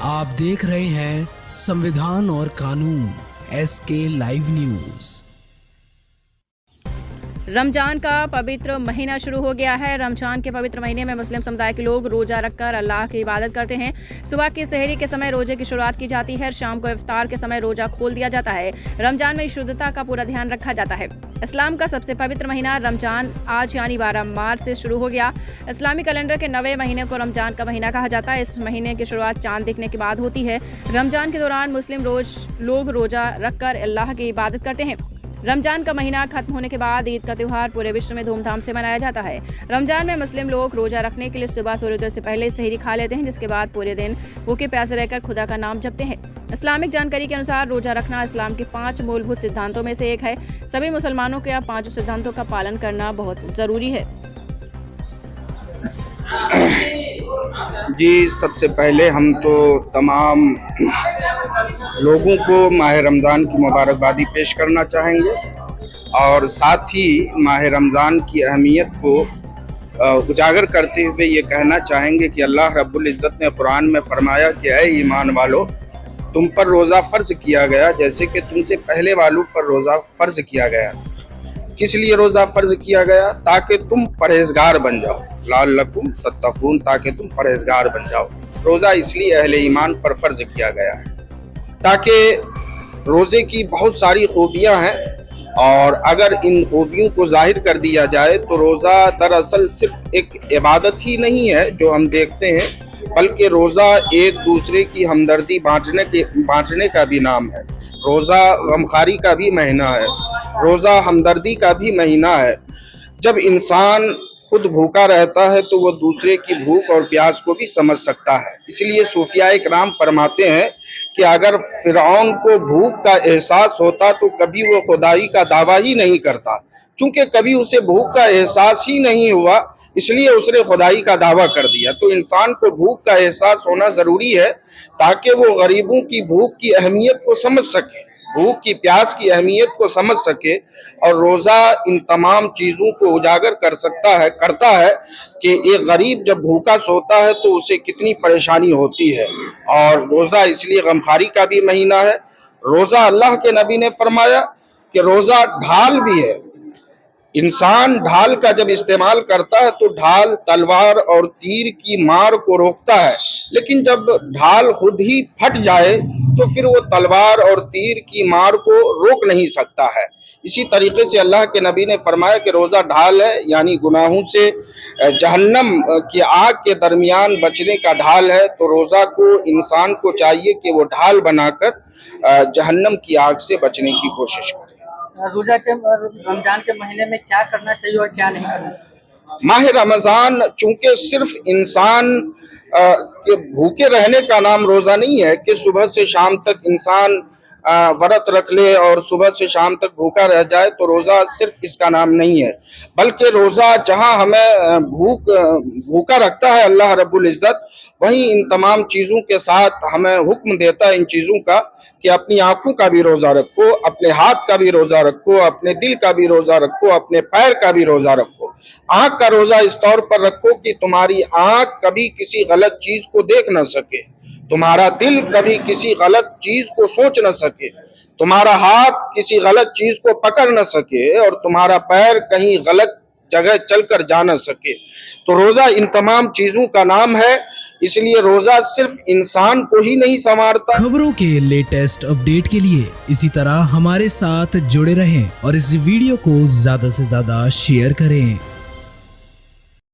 आप देख रहे हैं संविधान और कानून SK लाइव न्यूज। रमजान का पवित्र महीना शुरू हो गया है। रमजान के पवित्र महीने में मुस्लिम समुदाय के लोग रोजा रखकर अल्लाह की इबादत करते हैं। सुबह की सहरी के समय रोजे की शुरुआत की जाती है। शाम को इफ्तार के समय रोजा खोल दिया जाता है। रमजान में शुद्धता का पूरा ध्यान रखा जाता है। इस्लाम का सबसे पवित्र महीना रमजान आज यानी 12 मार्च से शुरू हो गया। इस्लामी कैलेंडर के 9वें महीने को रमजान का महीना कहा जाता है। इस महीने की शुरुआत चांद दिखने के बाद होती है। रमजान के दौरान मुस्लिम लोग रोजा रखकर अल्लाह की इबादत करते हैं। रमजान का महीना खत्म होने के बाद ईद का त्यौहार पूरे विश्व में धूमधाम से मनाया जाता है। रमजान में मुस्लिम लोग रोजा रखने के लिए सुबह सूर्योदय से पहले सहरी खा लेते हैं, जिसके बाद पूरे दिन भूखे प्यासे रहकर खुदा का नाम जपते हैं। इस्लामिक जानकारी के अनुसार रोजा रखना इस्लाम के 5 मूलभूत सिद्धांतों में से एक है। सभी मुसलमानों को 5 सिद्धांतों का पालन करना बहुत जरूरी है। जी, सबसे पहले हम तो तमाम लोगों को माह रमज़ान की मुबारकबादी पेश करना चाहेंगे और साथ ही माह रमज़ान की अहमियत को उजागर करते हुए ये कहना चाहेंगे कि अल्लाह रब्बुल इज़्ज़त ने कुरान में फरमाया कि ऐ ईमान वालों, तुम पर रोज़ा फ़र्ज़ किया गया जैसे कि तुमसे पहले वालों पर रोज़ा फ़र्ज़ किया गया। किस लिए रोज़ा फ़र्ज़ किया गया? ताकि तुम परहेज़गार बन जाओ, लअल्लकुम तत्तक़ून, ताकि तुम परहेज़गार बन जाओ। रोज़ा इसलिए अहले ईमान पर फ़र्ज़ किया गया है ताकि रोज़े की बहुत सारी खूबियाँ हैं और अगर इन खूबियों को जाहिर कर दिया जाए तो रोज़ा दरअसल सिर्फ एक इबादत ही नहीं है जो हम देखते हैं, बल्कि रोज़ा एक दूसरे की हमदर्दी बांटने का भी नाम है। रोज़ा गमखारी का भी महीना है, रोज़ा हमदर्दी का भी महीना है। जब इंसान खुद भूखा रहता है तो वो दूसरे की भूख और प्यास को भी समझ सकता है। इसलिए सूफिया इकराम फरमाते हैं कि अगर फिरौन को भूख का एहसास होता तो कभी वो खुदाई का दावा ही नहीं करता। चूंकि कभी उसे भूख का एहसास ही नहीं हुआ, इसलिए उसने खुदाई का दावा कर दिया। तो इंसान को भूख का एहसास होना ज़रूरी है ताकि वो गरीबों की भूख की अहमियत को समझ सके, भूख की प्यास की अहमियत को समझ सके। और रोज़ा इन तमाम चीज़ों को उजागर करता है कि एक गरीब जब भूखा सोता है तो उसे कितनी परेशानी होती है। और रोज़ा इसलिए गमखारी का भी महीना है। रोज़ा, अल्लाह के नबी ने फरमाया कि रोज़ा ढाल भी है। इंसान ढाल का जब इस्तेमाल करता है तो ढाल तलवार और तीर की मार को रोकता है, लेकिन जब ढाल खुद ही फट जाए तो फिर वो तलवार और तीर की मार को रोक नहीं सकता है। इसी तरीके से अल्लाह के नबी ने फरमाया कि रोज़ा ढाल है, यानी गुनाहों से जहन्नम की आग के दरमियान बचने का ढाल है। तो रोज़ा को इंसान को चाहिए कि वो ढाल बनाकर जहन्नम की आग से बचने की कोशिश करे। रोजा के रमजान के महीने में क्या करना चाहिए और क्या नहीं करना चाहिए? माह रमज़ान चूंकि सिर्फ इंसान के भूखे रहने का नाम रोज़ा नहीं है कि सुबह से शाम तक इंसान व्रत रख ले और सुबह से शाम तक भूखा रह जाए, तो रोज़ा सिर्फ इसका नाम नहीं है, बल्कि रोज़ा जहां हमें भूखा रखता है अल्लाह रब्बुल इज़्ज़त, वहीं इन तमाम चीज़ों के साथ हमें हुक्म देता है इन चीज़ों का कि अपनी आंखों का भी रोज़ा रखो, अपने हाथ का भी रोज़ा रखो, अपने दिल का भी रोज़ा रखो, अपने पैर का भी रोज़ा रखो। आँख का रोज़ा इस तौर पर रखो कि तुम्हारी आँख कभी किसी गलत चीज़ को देख न सके, तुम्हारा दिल कभी किसी गलत चीज़ को सोच न सके, तुम्हारा हाथ किसी गलत चीज़ को पकड़ न सके और तुम्हारा पैर कहीं गलत जगह चलकर जा न सके। तो रोज़ा इन तमाम चीज़ों का नाम है, इसलिए रोज़ा सिर्फ इंसान को ही नहीं संवारता। खबरों के लेटेस्ट अपडेट के लिए इसी तरह हमारे साथ जुड़े रहें और इस वीडियो को ज़्यादा से ज़्यादा शेयर करें।